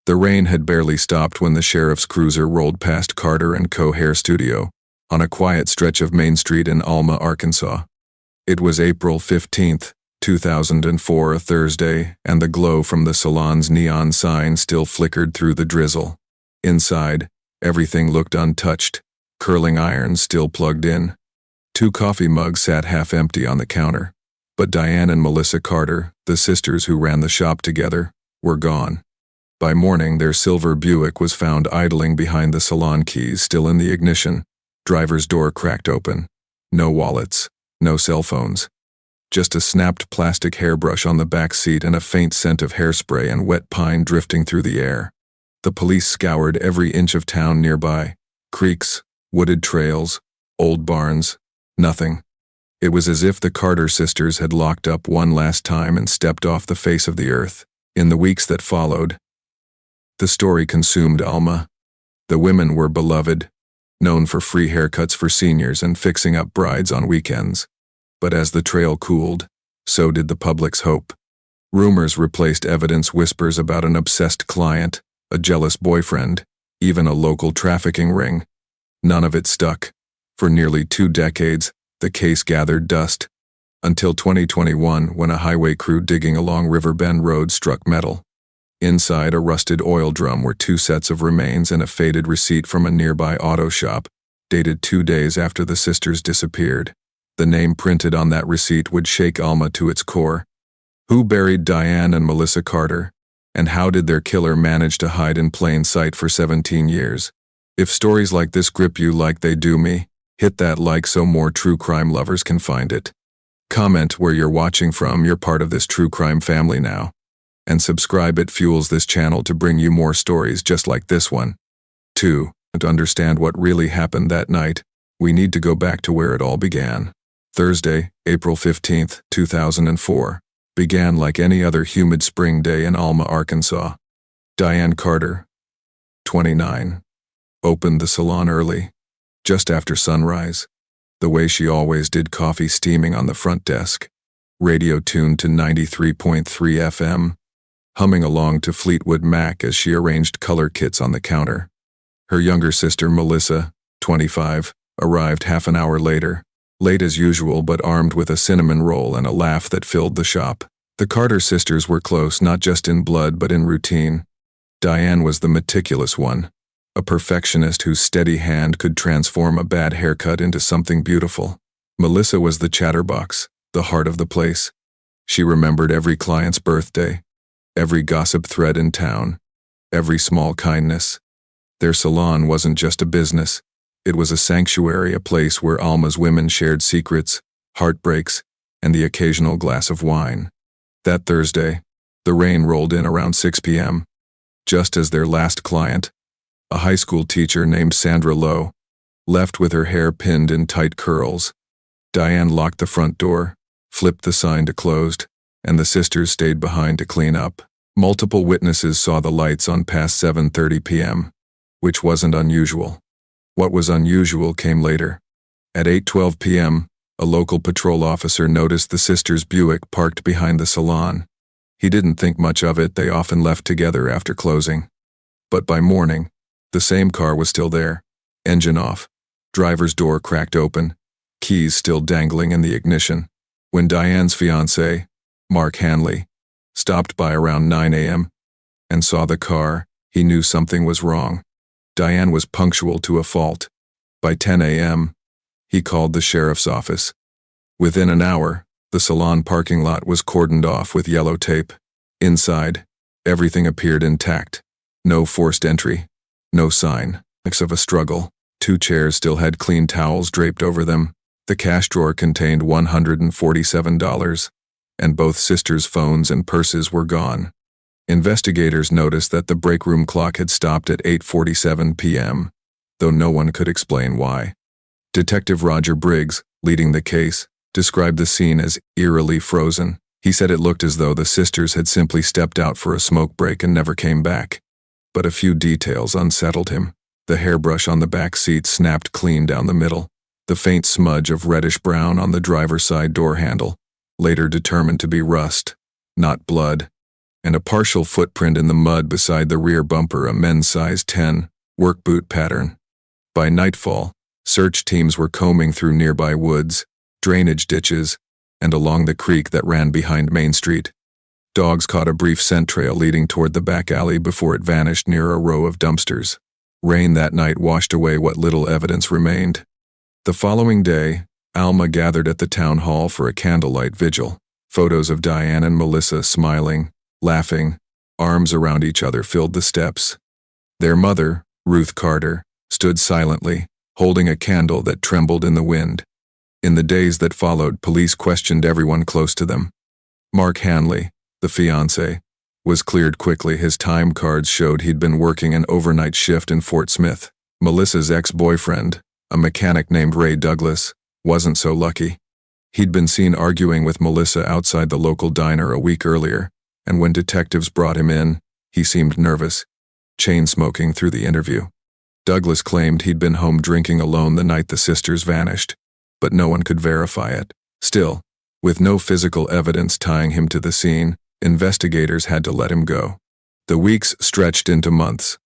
The rain had barely stopped when the sheriff's cruiser rolled past Carter & Co. Hair Studio on a quiet stretch of Main Street in Alma, Arkansas. It was April 15, 2004, a Thursday, and the glow from the Salon's neon sign still flickered through the drizzle. Inside, everything looked untouched, curling irons still plugged in. 2 coffee mugs sat half empty on the counter, but Diane and Melissa Carter, the sisters who ran the shop together, were gone. By morning, their silver Buick was found idling behind the salon, keys still in the ignition, driver's door cracked open. No wallets, no cell phones. Just a snapped plastic hairbrush on the back seat and a faint scent of hairspray and wet pine drifting through the air. The police scoured every inch of town nearby. Creeks, wooded trails, old barns, nothing. It was as if the Carter sisters had locked up one last time and stepped off the face of the earth. In the weeks that followed, the story consumed Alma. The women were beloved, known for free haircuts for seniors and fixing up brides on weekends. But as the trail cooled, so did the public's hope. Rumors replaced evidence, whispers about an obsessed client, a jealous boyfriend, even a local trafficking ring. None of it stuck. For nearly 2 decades, the case gathered dust, until 2021 when a highway crew digging along River Bend Road struck metal. Inside a rusted oil drum were 2 sets of remains and a faded receipt from a nearby auto shop, dated 2 days after the sisters disappeared. The name printed on that receipt would shake Alma to its core. Who buried Diane and Melissa Carter? And how did their killer manage to hide in plain sight for 17 years? If stories like this grip you like they do me, hit that like so more true crime lovers can find it. Comment where you're watching from, you're part of this true crime family now. And subscribe, it fuels this channel to bring you more stories just like this one. 2. To understand what really happened that night, we need to go back to where it all began. Thursday, April 15, 2004, began like any other humid spring day in Alma, Arkansas. Diane Carter, 29, opened the salon early, just after sunrise, the way she always did, coffee steaming on the front desk, radio tuned to 93.3 FM, humming along to Fleetwood Mac as she arranged color kits on the counter. Her younger sister, Melissa, 25, arrived half an hour later, late as usual but armed with a cinnamon roll and a laugh that filled the shop. The Carter sisters were close, not just in blood but in routine. Diane was the meticulous one, a perfectionist whose steady hand could transform a bad haircut into something beautiful. Melissa was the chatterbox, the heart of the place. She remembered every client's birthday, every gossip thread in town, every small kindness. Their salon wasn't just a business. It was a sanctuary, a place where Alma's women shared secrets, heartbreaks, and the occasional glass of wine. That Thursday, the rain rolled in around 6 p.m., just as their last client, a high school teacher named Sandra Lowe, left with her hair pinned in tight curls. Diane locked the front door, flipped the sign to closed, and the sisters stayed behind to clean up. Multiple witnesses saw the lights on past 7:30 p.m., which wasn't unusual. What was unusual came later. At 8:12 p.m., a local patrol officer noticed the sisters' Buick parked behind the salon. He didn't think much of it, they often left together after closing. But by morning, the same car was still there, engine off, driver's door cracked open, keys still dangling in the ignition. When Diane's fiancé, Mark Hanley, stopped by around 9 a.m. and saw the car, he knew something was wrong. Diane was punctual to a fault. By 10 a.m., he called the sheriff's office. Within an hour, the salon parking lot was cordoned off with yellow tape. Inside, everything appeared intact. No forced entry, no sign of a struggle. 2 chairs still had clean towels draped over them. The cash drawer contained $147, and both sisters' phones and purses were gone. Investigators noticed that the break room clock had stopped at 8:47 p.m., though no one could explain why. Detective Roger Briggs, leading the case, described the scene as eerily frozen. He said it looked as though the sisters had simply stepped out for a smoke break and never came back. But a few details unsettled him. The hairbrush on the back seat snapped clean down the middle. The faint smudge of reddish-brown on the driver's side door handle, later determined to be rust, not blood. and a partial footprint in the mud beside the rear bumper, a men's size 10 work boot pattern. By nightfall, search teams were combing through nearby woods, drainage ditches, and along the creek that ran behind Main Street. Dogs caught a brief scent trail leading toward the back alley before it vanished near a row of dumpsters. Rain that night washed away what little evidence remained. The following day, Alma gathered at the town hall for a candlelight vigil. Photos of Diane and Melissa smiling, laughing, arms around each other filled the steps. Their mother, Ruth Carter, stood silently, holding a candle that trembled in the wind. In the days that followed, police questioned everyone close to them. Mark Hanley, the fiancé, was cleared quickly. His time cards showed he'd been working an overnight shift in Fort Smith. Melissa's ex-boyfriend, a mechanic named Ray Douglas, wasn't so lucky. He'd been seen arguing with Melissa outside the local diner a week earlier, and when detectives brought him in, he seemed nervous, chain-smoking through the interview. Douglas claimed he'd been home drinking alone the night the sisters vanished, but no one could verify it. Still, with no physical evidence tying him to the scene, investigators had to let him go. The weeks stretched into months.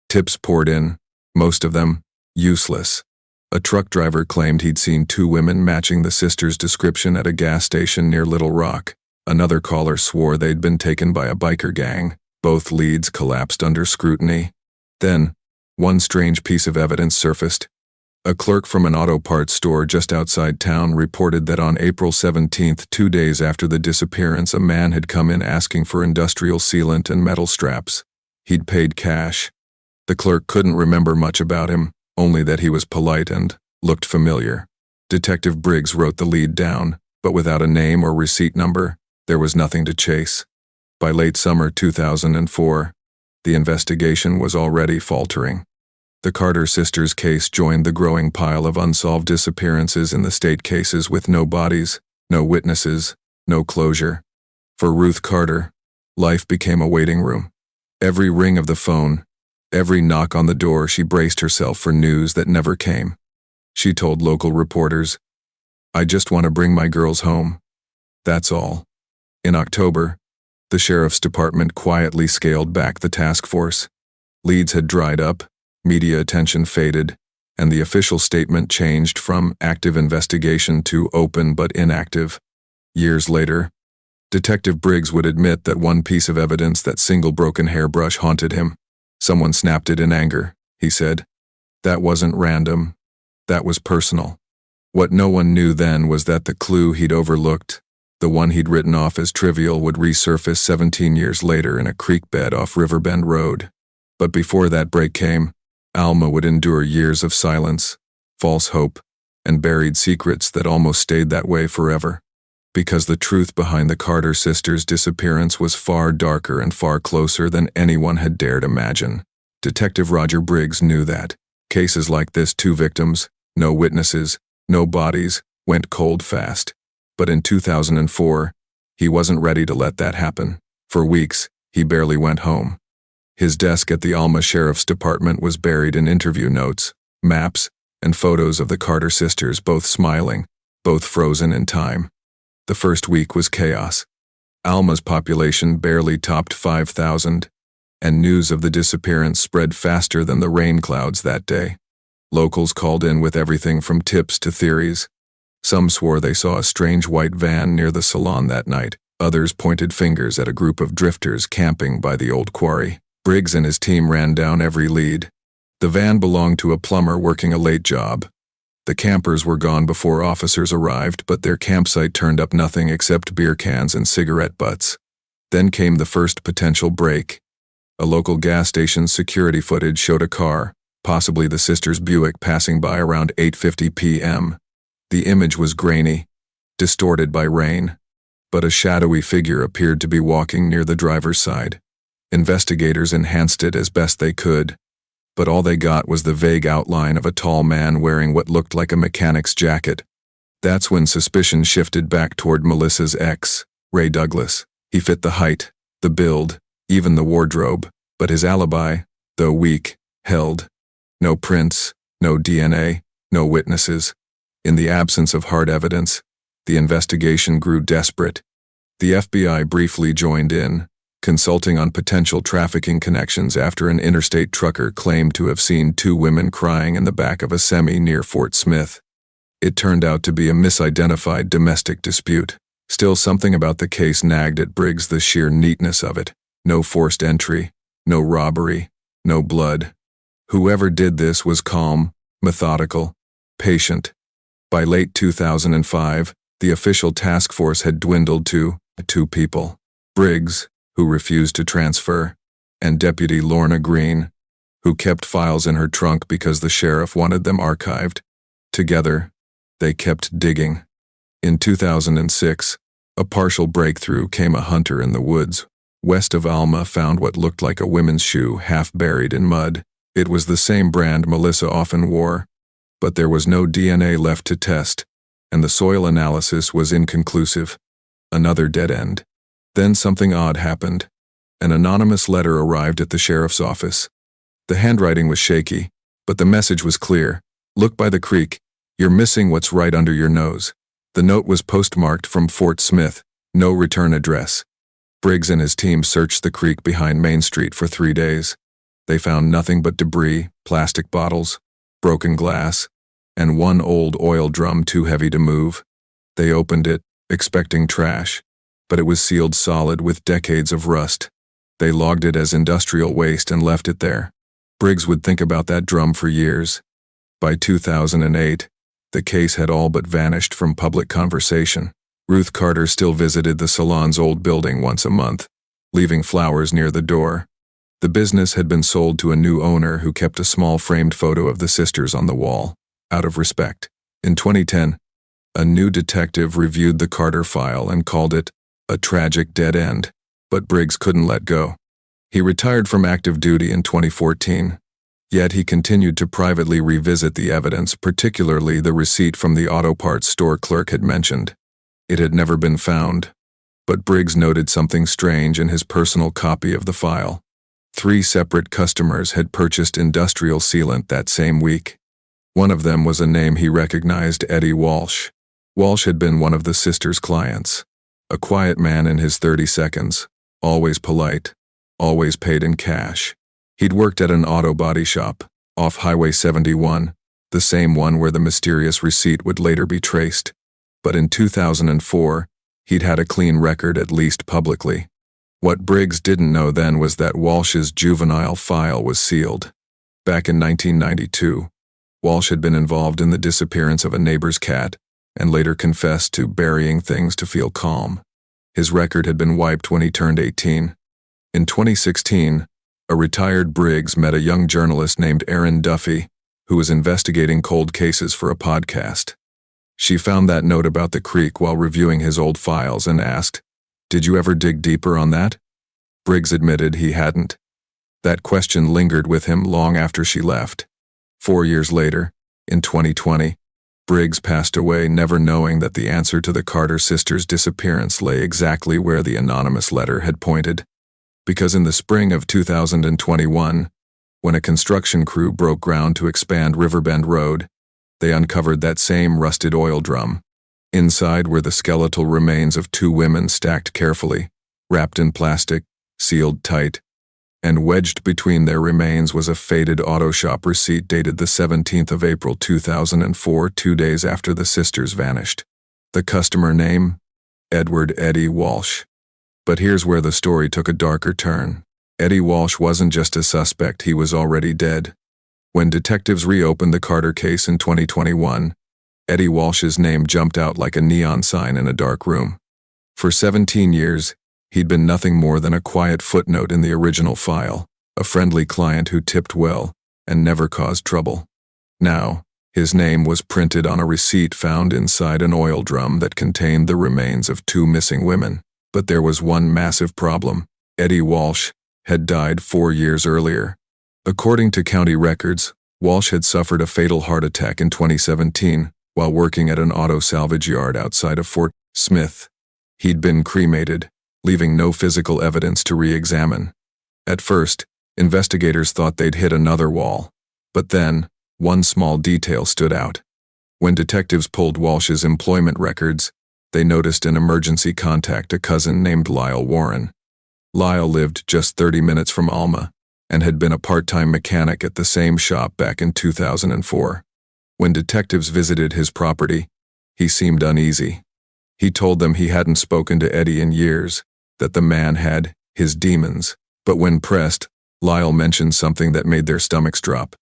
Tips poured in, most of them useless. A truck driver claimed he'd seen two women matching the sisters' description at a gas station near Little Rock. Another caller swore they'd been taken by a biker gang. Both leads collapsed under scrutiny. Then, one strange piece of evidence surfaced. A clerk from an auto parts store just outside town reported that on April 17th, 2 days after the disappearance, a man had come in asking for industrial sealant and metal straps. He'd paid cash. The clerk couldn't remember much about him, only that he was polite and looked familiar. Detective Briggs wrote the lead down, but without a name or receipt number, there was nothing to chase. By late summer 2004, the investigation was already faltering. The Carter sisters' case joined the growing pile of unsolved disappearances in the state cases with no bodies, no witnesses, no closure. For Ruth Carter, life became a waiting room. Every ring of the phone, every knock on the door, she braced herself for news that never came. She told local reporters, "I just want to bring my girls home. That's all." In October, the sheriff's department quietly scaled back the task force. Leads had dried up, media attention faded, and the official statement changed from active investigation to open but inactive. Years later, Detective Briggs would admit that one piece of evidence, that single broken hairbrush, haunted him. Someone snapped it in anger, he said. That wasn't random. That was personal. What no one knew then was that the clue he'd overlooked, the one he'd written off as trivial, would resurface 17 years later in a creek bed off Riverbend Road. But before that break came, Alma would endure years of silence, false hope, and buried secrets that almost stayed that way forever. Because the truth behind the Carter sisters' disappearance was far darker and far closer than anyone had dared imagine. Detective Roger Briggs knew that. Cases like this, 2 victims, no witnesses, no bodies, went cold fast. But in 2004, he wasn't ready to let that happen. For weeks, he barely went home. His desk at the Alma Sheriff's Department was buried in interview notes, maps, and photos of the Carter sisters, both smiling, both frozen in time. The first week was chaos. Alma's population barely topped 5,000, and news of the disappearance spread faster than the rain clouds that day. Locals called in with everything from tips to theories. Some swore they saw a strange white van near the Salon that night. Others pointed fingers at a group of drifters camping by the old quarry. Briggs and his team ran down every lead. The van belonged to a plumber working a late job. The campers were gone before officers arrived, but their campsite turned up nothing except beer cans and cigarette butts. Then came the first potential break. A local gas station's security footage showed a car, possibly the sisters' Buick, passing by around 8:50 p.m. The image was grainy, distorted by rain, but a shadowy figure appeared to be walking near the driver's side. Investigators enhanced it as best they could, but all they got was the vague outline of a tall man wearing what looked like a mechanic's jacket. That's when suspicion shifted back toward Melissa's ex, Ray Douglas. He fit the height, the build, even the wardrobe, but his alibi, though weak, held. No prints, no DNA, no witnesses. In the absence of hard evidence, the investigation grew desperate. The FBI briefly joined in, consulting on potential trafficking connections after an interstate trucker claimed to have seen two women crying in the back of a semi near Fort Smith. It turned out to be a misidentified domestic dispute. Still, something about the case nagged at Briggs, the sheer neatness of it. No forced entry, no robbery, no blood. Whoever did this was calm, methodical, patient. By late 2005, the official task force had dwindled to 2 people. Briggs, who refused to transfer, and Deputy Lorna Green, who kept files in her trunk because the sheriff wanted them archived. Together, they kept digging. In 2006, a partial breakthrough came. A hunter in the woods west of Alma found what looked like a women's shoe half buried in mud. It was the same brand Melissa often wore, but there was no DNA left to test, and the soil analysis was inconclusive. Another dead end. Then something odd happened. An anonymous letter arrived at the sheriff's office. The handwriting was shaky, but the message was clear. Look by the creek. You're missing what's right under your nose. The note was postmarked from Fort Smith, no return address. Briggs and his team searched the creek behind Main Street for 3 days. They found nothing but debris, plastic bottles, broken glass, and one old oil drum too heavy to move. They opened it, expecting trash, but it was sealed solid with decades of rust. They logged it as industrial waste and left it there. Briggs would think about that drum for years. By 2008, the case had all but vanished from public conversation. Ruth Carter still visited the Salon's old building once a month, leaving flowers near the door. The business had been sold to a new owner who kept a small framed photo of the sisters on the wall, out of respect. In 2010, a new detective reviewed the Carter file and called it a tragic dead end, but Briggs couldn't let go. He retired from active duty in 2014, yet he continued to privately revisit the evidence, particularly the receipt from the auto parts store clerk had mentioned. It had never been found, but Briggs noted something strange in his personal copy of the file. 3 separate customers had purchased industrial sealant that same week. One of them was a name he recognized, Eddie Walsh. Walsh had been one of the sisters' clients. A quiet man in his 30s, always polite, always paid in cash. He'd worked at an auto body shop, off Highway 71, the same one where the mysterious receipt would later be traced. But in 2004, he'd had a clean record, at least publicly. What Briggs didn't know then was that Walsh's juvenile file was sealed. Back in 1992, Walsh had been involved in the disappearance of a neighbor's cat, and later confessed to burying things to feel calm. His record had been wiped when he turned 18. In 2016, a retired Briggs met a young journalist named Erin Duffy, who was investigating cold cases for a podcast. She found that note about the creek while reviewing his old files and asked, "Did you ever dig deeper on that?" Briggs admitted he hadn't. That question lingered with him long after she left. 4 years later, in 2020, Briggs passed away, never knowing that the answer to the Carter sisters' disappearance lay exactly where the anonymous letter had pointed. Because in the spring of 2021, when a construction crew broke ground to expand Riverbend Road, they uncovered that same rusted oil drum. Inside were the skeletal remains of 2 women stacked carefully, wrapped in plastic, sealed tight, and wedged between their remains was a faded auto shop receipt dated the 17th of April 2004, 2 days after the sisters vanished. The customer name? Edward Eddie Walsh. But here's where the story took a darker turn. Eddie Walsh wasn't just a suspect, he was already dead. When detectives reopened the Carter case in 2021, Eddie Walsh's name jumped out like a neon sign in a dark room. For 17 years, he'd been nothing more than a quiet footnote in the original file, a friendly client who tipped well and never caused trouble. Now, his name was printed on a receipt found inside an oil drum that contained the remains of 2 missing women. But there was one massive problem. Eddie Walsh had died 4 years earlier. According to county records, Walsh had suffered a fatal heart attack in 2017 while working at an auto salvage yard outside of Fort Smith. He'd been cremated, leaving no physical evidence to re-examine. At first, investigators thought they'd hit another wall. But then, one small detail stood out. When detectives pulled Walsh's employment records, they noticed an emergency contact, a cousin named Lyle Warren. Lyle lived just 30 minutes from Alma and had been a part-time mechanic at the same shop back in 2004. When detectives visited his property, he seemed uneasy. He told them he hadn't spoken to Eddie in years, that the man had his demons. But when pressed, Lyle mentioned something that made their stomachs drop.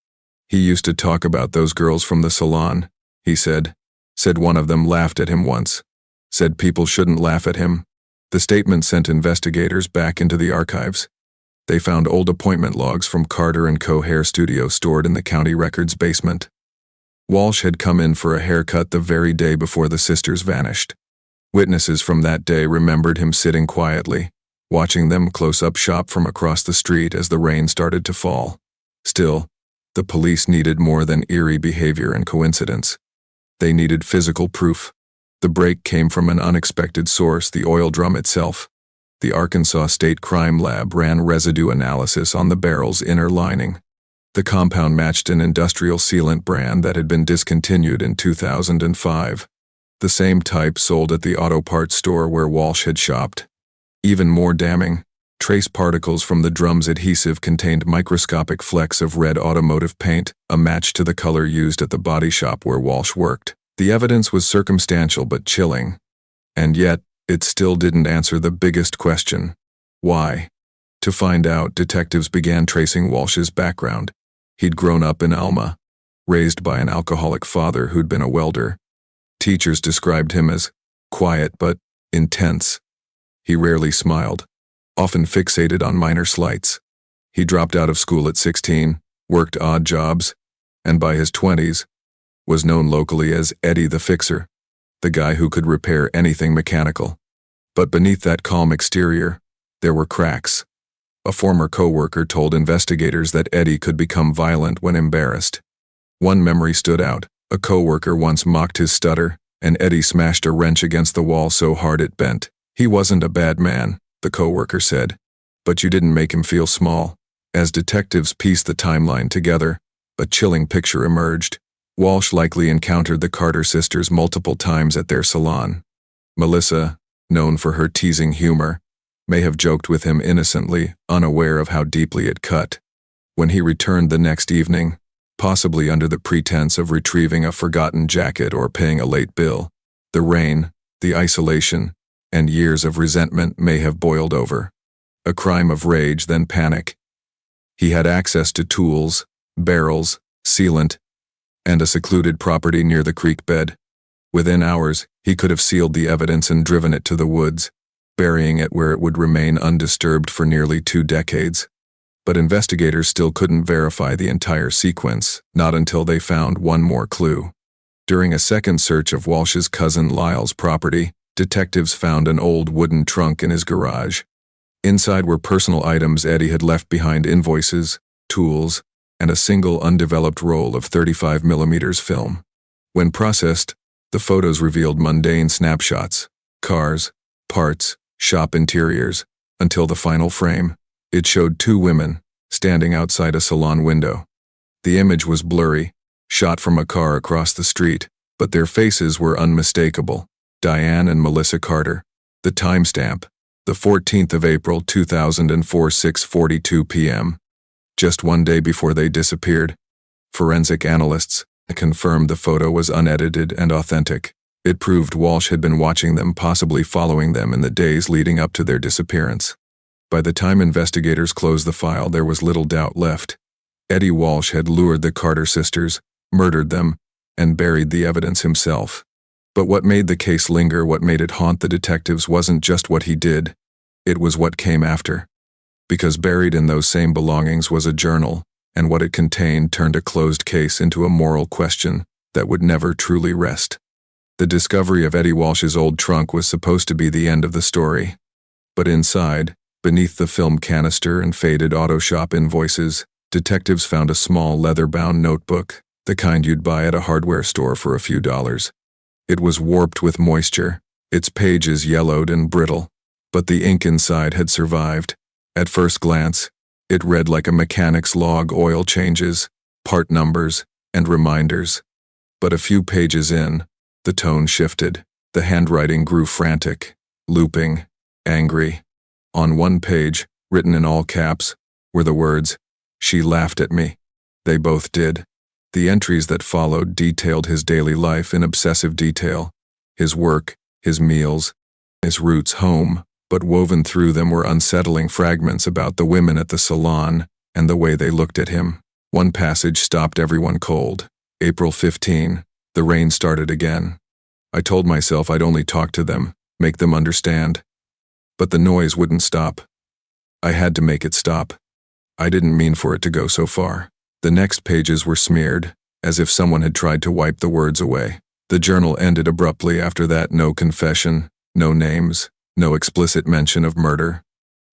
He used to talk about those girls from the Salon, he said. Said one of them laughed at him once. Said people shouldn't laugh at him. The statement sent investigators back into the archives. They found old appointment logs from Carter & Co. hair studio stored in the county records basement. Walsh had come in for a haircut the very day before the sisters vanished. Witnesses from that day remembered him sitting quietly, watching them close-up shop from across the street as the rain started to fall. Still, the police needed more than eerie behavior and coincidence. They needed physical proof. The break came from an unexpected source, the oil drum itself. The Arkansas State Crime Lab ran residue analysis on the barrel's inner lining. The compound matched an industrial sealant brand that had been discontinued in 2005. The same type sold at the auto parts store where Walsh had shopped. Even more damning, trace particles from the drum's adhesive contained microscopic flecks of red automotive paint, a match to the color used at the body shop where Walsh worked. The evidence was circumstantial but chilling. And yet, it still didn't answer the biggest question. Why? To find out, detectives began tracing Walsh's background. He'd grown up in Alma, raised by an alcoholic father who'd been a welder. Teachers described him as quiet but intense. He rarely smiled, often fixated on minor slights. He dropped out of school at 16, worked odd jobs, and by his 20s, was known locally as Eddie the Fixer, the guy who could repair anything mechanical. But beneath that calm exterior, there were cracks. A former coworker told investigators that Eddie could become violent when embarrassed. One memory stood out. A coworker once mocked his stutter, and Eddie smashed a wrench against the wall so hard it bent. He wasn't a bad man, the coworker said, but you didn't make him feel small. As detectives pieced the timeline together, a chilling picture emerged. Walsh likely encountered the Carter sisters multiple times at their salon. Melissa, known for her teasing humor, may have joked with him innocently, unaware of how deeply it cut. When he returned the next evening, possibly under the pretense of retrieving a forgotten jacket or paying a late bill, the rain, the isolation, and years of resentment may have boiled over. A crime of rage, then panic. He had access to tools, barrels, sealant, and a secluded property near the creek bed. Within hours, he could have sealed the evidence and driven it to the woods, burying it where it would remain undisturbed for nearly 2 decades. But investigators still couldn't verify the entire sequence, not until they found one more clue. During a second search of Walsh's cousin Lyle's property, detectives found an old wooden trunk in his garage. Inside were personal items Eddie had left behind: invoices, tools, and a single undeveloped roll of 35mm film. When processed, the photos revealed mundane snapshots: cars, parts, shop interiors, until the final frame. It showed 2 women, standing outside a salon window. The image was blurry, shot from a car across the street, but their faces were unmistakable: Diane and Melissa Carter. The timestamp, the 14th of April 2004, 6:42 p.m. Just one day before they disappeared. Forensic analysts confirmed the photo was unedited and authentic. It proved Walsh had been watching them, possibly following them in the days leading up to their disappearance. By the time investigators closed the file, there was little doubt left. Eddie Walsh had lured the Carter sisters, murdered them, and buried the evidence himself. But what made the case linger, what made it haunt the detectives, wasn't just what he did. It was what came after. Because buried in those same belongings was a journal, and what it contained turned a closed case into a moral question that would never truly rest. The discovery of Eddie Walsh's old trunk was supposed to be the end of the story. But inside, beneath the film canister and faded auto shop invoices, detectives found a small leather-bound notebook, the kind you'd buy at a hardware store for a few dollars. It was warped with moisture, its pages yellowed and brittle, but the ink inside had survived. At first glance, it read like a mechanic's log: oil changes, part numbers, and reminders. But a few pages in, the tone shifted. The handwriting grew frantic, looping, angry, On one page, written in all caps, were the words, "She laughed at me." They both did. The entries that followed detailed his daily life in obsessive detail, his work, his meals, his routes home, but woven through them were unsettling fragments about the women at the salon and the way they looked at him. One passage stopped everyone cold. April 15, the rain started again. I told myself I'd only talk to them, make them understand. But the noise wouldn't stop. I had to make it stop. I didn't mean for it to go so far. The next pages were smeared, as if someone had tried to wipe the words away. The journal ended abruptly after that. No confession, no names, no explicit mention of murder.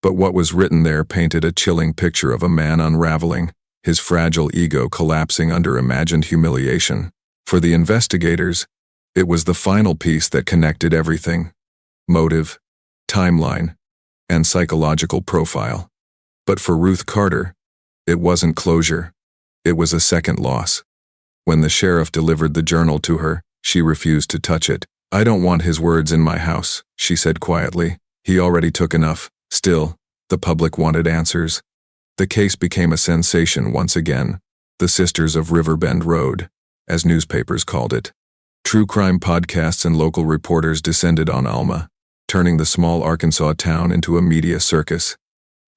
But what was written there painted a chilling picture of a man unraveling, his fragile ego collapsing under imagined humiliation. For the investigators, it was the final piece that connected everything: motive, timeline, and psychological profile. But for Ruth Carter, it wasn't closure. It was a second loss. When the sheriff delivered the journal to her, she refused to touch it. "I don't want his words in my house," she said quietly. "He already took enough." Still, the public wanted answers. The case became a sensation once again, the Sisters of Riverbend Road, as newspapers called it. True crime podcasts and local reporters descended on Alma, turning the small Arkansas town into a media circus.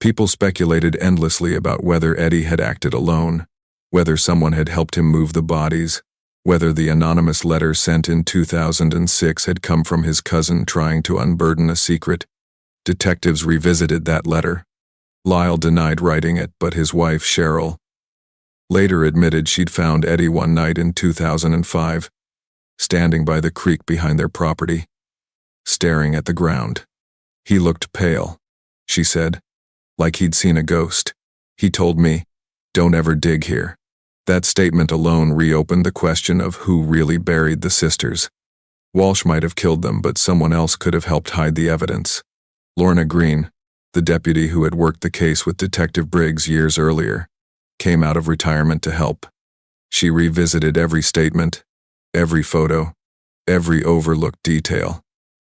People speculated endlessly about whether Eddie had acted alone, whether someone had helped him move the bodies, whether the anonymous letter sent in 2006 had come from his cousin trying to unburden a secret. Detectives revisited that letter. Lyle denied writing it, but his wife, Cheryl, later admitted she'd found Eddie one night in 2005, standing by the creek behind their property, staring at the ground. "He looked pale," she said, "like he'd seen a ghost. He told me, 'Don't ever dig here.'" That statement alone reopened the question of who really buried the sisters. Walsh might have killed them, but someone else could have helped hide the evidence. Lorna Green, the deputy who had worked the case with Detective Briggs years earlier, came out of retirement to help. She revisited every statement, every photo, every overlooked detail.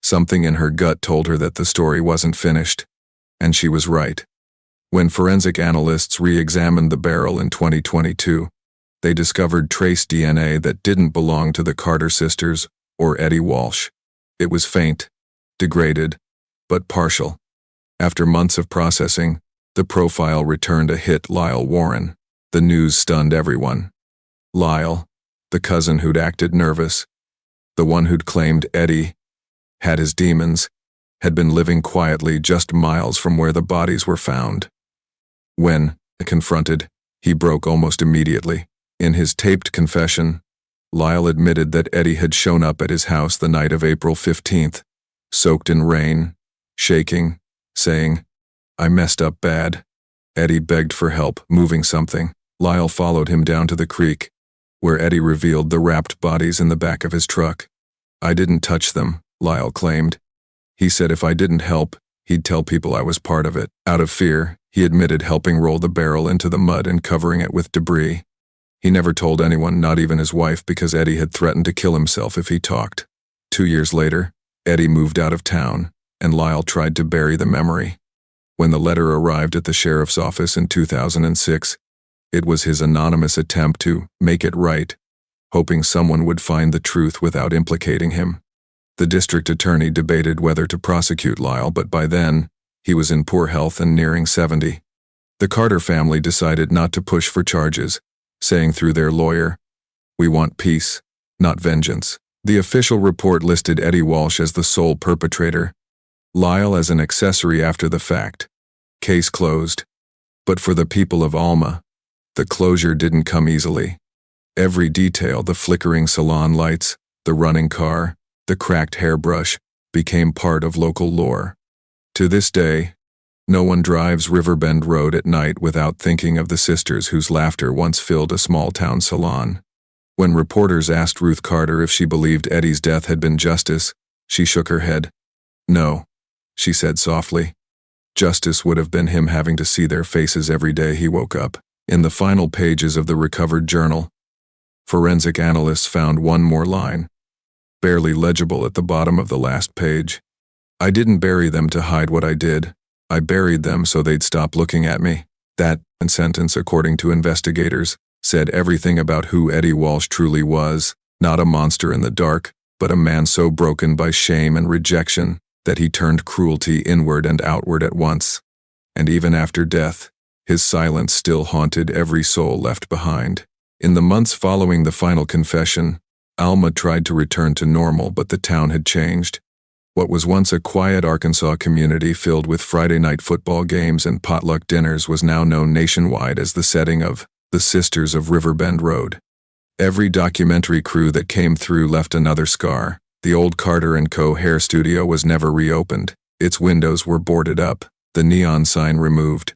Something in her gut told her that the story wasn't finished, and she was right. When forensic analysts re-examined the barrel in 2022, they discovered trace DNA that didn't belong to the Carter sisters or Eddie Walsh. It was faint, degraded, but partial. After months of processing, the profile returned a hit: Lyle Warren. The news stunned everyone. Lyle, the cousin who'd acted nervous, the one who'd claimed Eddie had his demons, had been living quietly just miles from where the bodies were found. When confronted, he broke almost immediately. In his taped confession, Lyle admitted that Eddie had shown up at his house the night of April 15th, soaked in rain, shaking, saying, "I messed up bad." Eddie begged for help, moving something. Lyle followed him down to the creek, where Eddie revealed the wrapped bodies in the back of his truck. "I didn't touch them," Lyle claimed. He said if I didn't help, he'd tell people I was part of it. Out of fear, he admitted helping roll the barrel into the mud and covering it with debris. He never told anyone, not even his wife, because Eddie had threatened to kill himself if he talked. 2 years later, Eddie moved out of town, and Lyle tried to bury the memory. When the letter arrived at the sheriff's office in 2006, it was his anonymous attempt to make it right, hoping someone would find the truth without implicating him. The district attorney debated whether to prosecute Lyle, but by then, he was in poor health and nearing 70. The Carter family decided not to push for charges, saying through their lawyer, "We want peace, not vengeance." The official report listed Eddie Walsh as the sole perpetrator, Lyle as an accessory after the fact. Case closed. But for the people of Alma, the closure didn't come easily. Every detail, the flickering salon lights, the running car, the cracked hairbrush, became part of local lore. To this day, no one drives Riverbend Road at night without thinking of the sisters whose laughter once filled a small-town salon. When reporters asked Ruth Carter if she believed Eddie's death had been justice, she shook her head. "No," she said softly. "Justice would have been him having to see their faces every day he woke up." In the final pages of the recovered journal, forensic analysts found one more line, barely legible at the bottom of the last page. "I didn't bury them to hide what I did. I buried them so they'd stop looking at me. That sentence, according to investigators, said everything about who Eddie Walsh truly was, not a monster in the dark, but a man so broken by shame and rejection that he turned cruelty inward and outward at once. And even after death, his silence still haunted every soul left behind. In the months following the final confession, Alma tried to return to normal, but the town had changed. What was once a quiet Arkansas community filled with Friday night football games and potluck dinners was now known nationwide as the setting of The Sisters of Riverbend Road. Every documentary crew that came through left another scar. The old Carter & Co. hair studio was never reopened. Its windows were boarded up, the neon sign removed.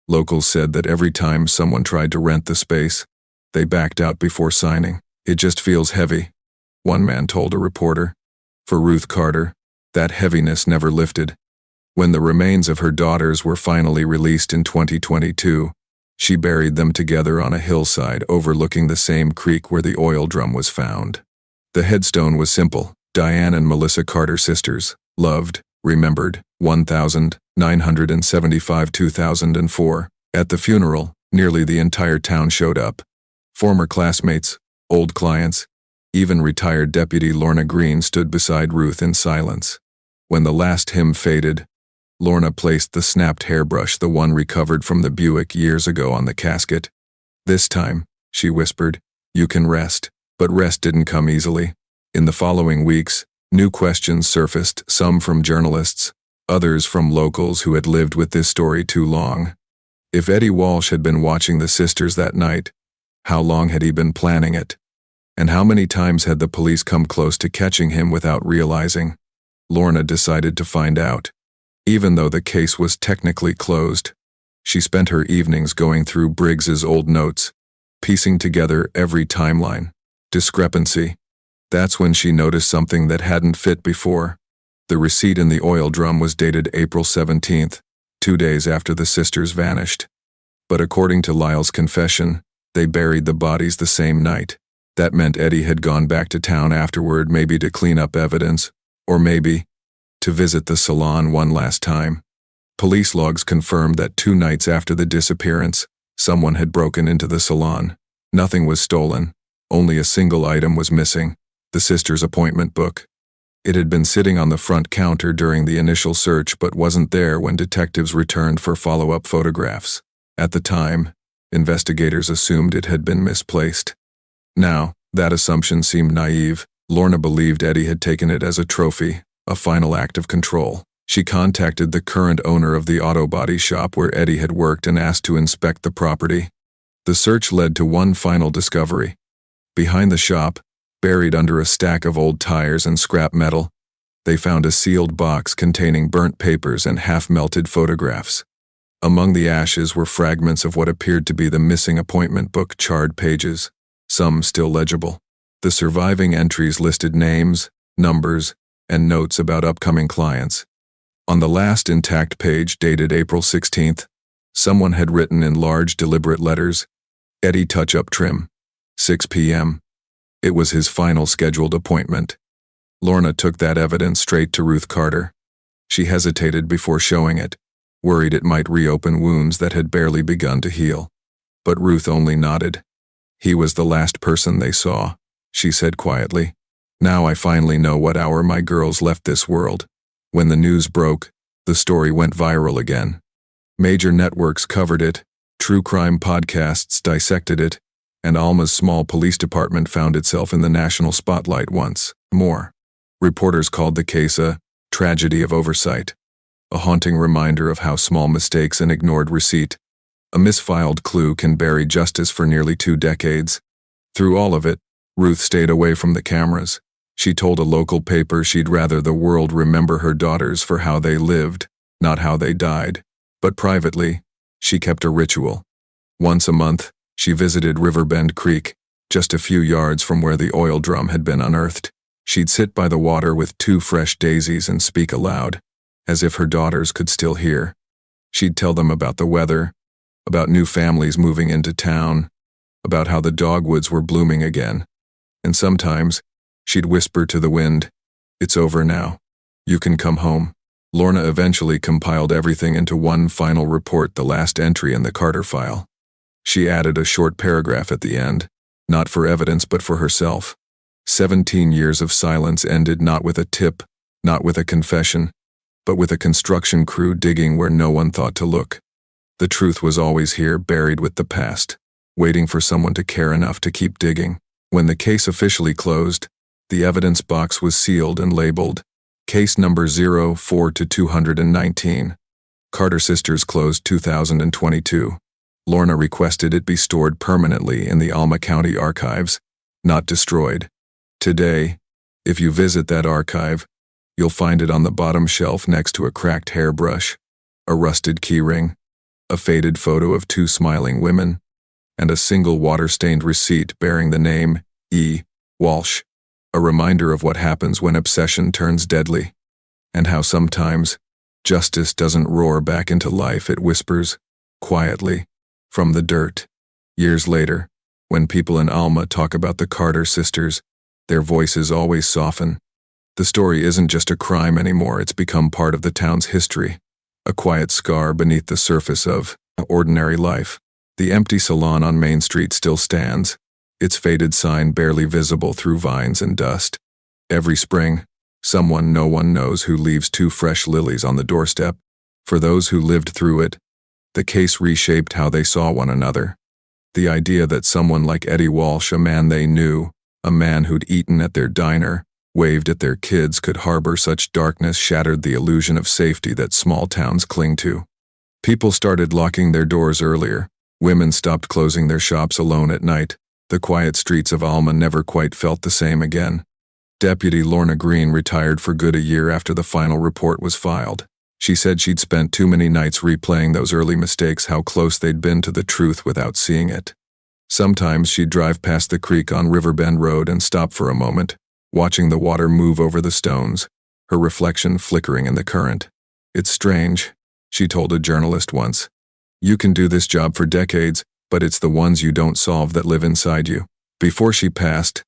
Locals said that every time someone tried to rent the space, they backed out before signing. "It just feels heavy," one man told a reporter. For Ruth Carter, that heaviness never lifted. When the remains of her daughters were finally released in 2022, she buried them together on a hillside overlooking the same creek where the oil drum was found. The headstone was simple: Diane and Melissa Carter sisters, loved, remembered, 1975-2004. At the funeral, nearly the entire town showed up. Former classmates, old clients, even retired Deputy Lorna Green stood beside Ruth in silence. When the last hymn faded, Lorna placed the snapped hairbrush, the one recovered from the Buick years ago, on the casket. "This time," she whispered, "you can rest." But rest didn't come easily. In the following weeks, new questions surfaced, some from journalists, others from locals who had lived with this story too long. If Eddie Walsh had been watching the sisters that night, how long had he been planning it? And how many times had the police come close to catching him without realizing? Lorna decided to find out. Even though the case was technically closed, she spent her evenings going through Briggs's old notes, piecing together every timeline, discrepancy. That's when she noticed something that hadn't fit before. The receipt in the oil drum was dated April 17th, 2 days after the sisters vanished. But according to Lyle's confession, they buried the bodies the same night. That meant Eddie had gone back to town afterward, maybe to clean up evidence, or maybe to visit the Salon one last time. Police logs confirmed that 2 nights after the disappearance, someone had broken into the Salon. Nothing was stolen. Only a single item was missing: the sisters' appointment book. It had been sitting on the front counter during the initial search but wasn't there when detectives returned for follow-up photographs. At the time, investigators assumed it had been misplaced. Now, that assumption seemed naive. Lorna believed Eddie had taken it as a trophy, a final act of control. She contacted the current owner of the auto body shop where Eddie had worked and asked to inspect the property. The search led to one final discovery. Behind the shop, buried under a stack of old tires and scrap metal, they found a sealed box containing burnt papers and half-melted photographs. Among the ashes were fragments of what appeared to be the missing appointment book, charred pages, some still legible. The surviving entries listed names, numbers, and notes about upcoming clients. On the last intact page, dated April 16th, someone had written in large, deliberate letters, "Eddie Touch-Up Trim, 6 p.m. It was his final scheduled appointment. Lorna took that evidence straight to Ruth Carter. She hesitated before showing it, worried it might reopen wounds that had barely begun to heal. But Ruth only nodded. "He was the last person they saw," she said quietly. "Now I finally know what hour my girls left this world." When the news broke, the story went viral again. Major networks covered it, true crime podcasts dissected it, and Alma's small police department found itself in the national spotlight once more. Reporters called the case a tragedy of oversight, a haunting reminder of how small mistakes and ignored receipt, a misfiled clue, can bury justice for nearly 2 decades. Through all of it, Ruth stayed away from the cameras. She told a local paper she'd rather the world remember her daughters for how they lived, not how they died. But privately, she kept a ritual. Once a month, she visited Riverbend Creek, just a few yards from where the oil drum had been unearthed. She'd sit by the water with 2 fresh daisies and speak aloud, as if her daughters could still hear. She'd tell them about the weather, about new families moving into town, about how the dogwoods were blooming again. And sometimes, she'd whisper to the wind, "It's over now. You can come home." Lorna eventually compiled everything into one final report, the last entry in the Carter file. She added a short paragraph at the end, not for evidence but for herself. 17 years of silence ended not with a tip, not with a confession, but with a construction crew digging where no one thought to look. The truth was always here, buried with the past, waiting for someone to care enough to keep digging. When the case officially closed, the evidence box was sealed and labeled Case number 04-219. Carter Sisters closed 2022. Lorna requested it be stored permanently in the Alma County Archives, not destroyed. Today, if you visit that archive, you'll find it on the bottom shelf next to a cracked hairbrush, a rusted keyring, a faded photo of two smiling women, and a single water-stained receipt bearing the name E. Walsh, a reminder of what happens when obsession turns deadly, and how sometimes justice doesn't roar back into life, it whispers, quietly, from the dirt. Years later, when people in Alma talk about the Carter sisters, their voices always soften. The story isn't just a crime anymore, it's become part of the town's history, a quiet scar beneath the surface of ordinary life. The empty salon on Main Street still stands, its faded sign barely visible through vines and dust. Every spring, someone no one knows who leaves two fresh lilies on the doorstep. For those who lived through it, the case reshaped how they saw one another. The idea that someone like Eddie Walsh, a man they knew, a man who'd eaten at their diner, waved at their kids, could harbor such darkness shattered the illusion of safety that small towns cling to. People started locking their doors earlier. Women stopped closing their shops alone at night. The quiet streets of Alma never quite felt the same again. Deputy Lorna Green retired for good a year after the final report was filed. She said she'd spent too many nights replaying those early mistakes, how close they'd been to the truth without seeing it. Sometimes she'd drive past the creek on Riverbend Road and stop for a moment, watching the water move over the stones, her reflection flickering in the current. "It's strange," she told a journalist once. "You can do this job for decades, but it's the ones you don't solve that live inside you." Before she passed,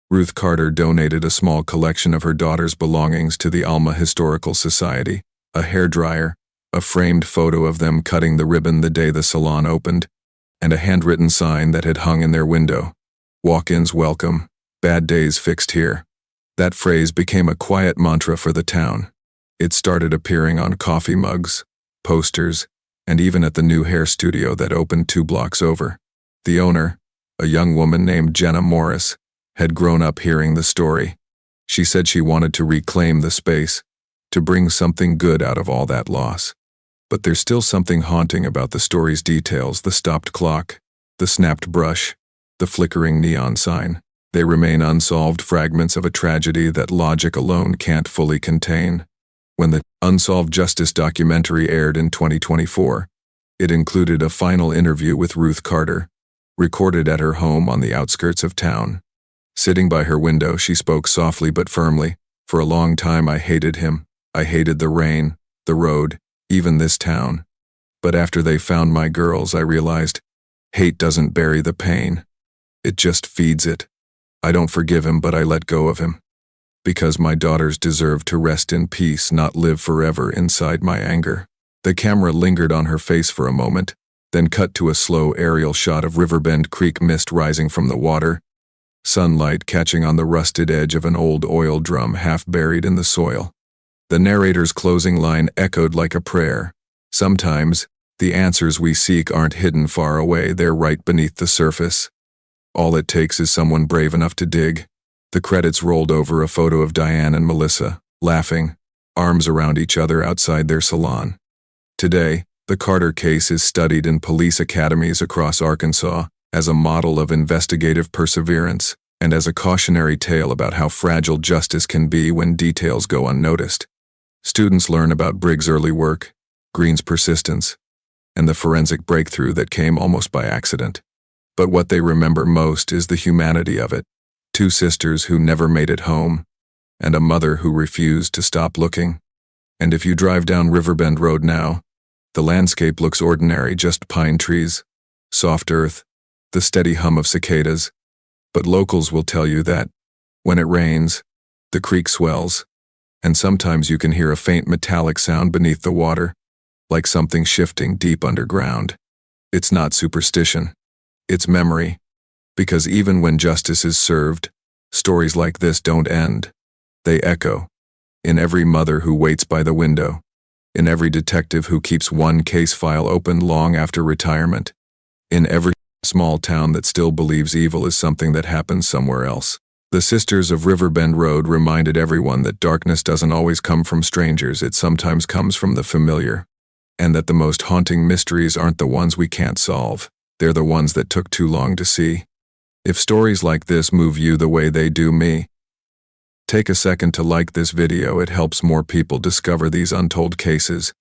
Ruth Carter donated a small collection of her daughter's belongings to the Alma Historical Society, a hairdryer, a framed photo of them cutting the ribbon the day the salon opened, and a handwritten sign that had hung in their window. "Walk-ins welcome, bad days fixed here." That phrase became a quiet mantra for the town. It started appearing on coffee mugs, posters, and even at the new hair studio that opened 2 blocks over. The owner, a young woman named Jenna Morris, had grown up hearing the story. She said she wanted to reclaim the space, to bring something good out of all that loss. But there's still something haunting about the story's details: the stopped clock, the snapped brush, the flickering neon sign. They remain unsolved fragments of a tragedy that logic alone can't fully contain. When the Unsolved Justice documentary aired in 2024, it included a final interview with Ruth Carter, recorded at her home on the outskirts of town. Sitting by her window, she spoke softly but firmly. "For a long time I hated him. I hated the rain, the road, even this town. But after they found my girls, I realized hate doesn't bury the pain. It just feeds it. I don't forgive him, but I let go of him. Because my daughters deserve to rest in peace, not live forever inside my anger." The camera lingered on her face for a moment, then cut to a slow aerial shot of Riverbend Creek, mist rising from the water, sunlight catching on the rusted edge of an old oil drum half buried in the soil. The narrator's closing line echoed like a prayer. "Sometimes, the answers we seek aren't hidden far away, they're right beneath the surface. All it takes is someone brave enough to dig." The credits rolled over a photo of Diane and Melissa, laughing, arms around each other outside their salon. Today, the Carter case is studied in police academies across Arkansas as a model of investigative perseverance and as a cautionary tale about how fragile justice can be when details go unnoticed. Students learn about Briggs' early work, Green's persistence, and the forensic breakthrough that came almost by accident. But what they remember most is the humanity of it. 2 sisters who never made it home, and a mother who refused to stop looking. And if you drive down Riverbend Road now, the landscape looks ordinary, just pine trees, soft earth, the steady hum of cicadas. But locals will tell you that, when it rains, the creek swells, and sometimes you can hear a faint metallic sound beneath the water, like something shifting deep underground. It's not superstition. It's memory. Because even when justice is served, stories like this don't end. They echo. In every mother who waits by the window. In every detective who keeps one case file open long after retirement. In every small town that still believes evil is something that happens somewhere else. The Sisters of Riverbend Road reminded everyone that darkness doesn't always come from strangers, it sometimes comes from the familiar. And that the most haunting mysteries aren't the ones we can't solve, they're the ones that took too long to see. If stories like this move you the way they do me, take a second to like this video. It helps more people discover these untold cases.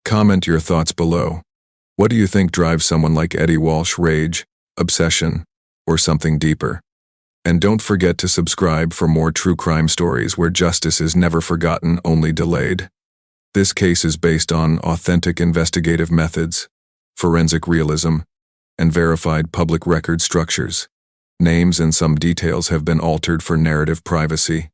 Comment your thoughts below. What do you think drives someone like Eddie Walsh? Rage, obsession, or something deeper? And don't forget to subscribe for more true crime stories where justice is never forgotten, only delayed. This case is based on authentic investigative methods, forensic realism, and verified public record structures. Names and some details have been altered for narrative privacy.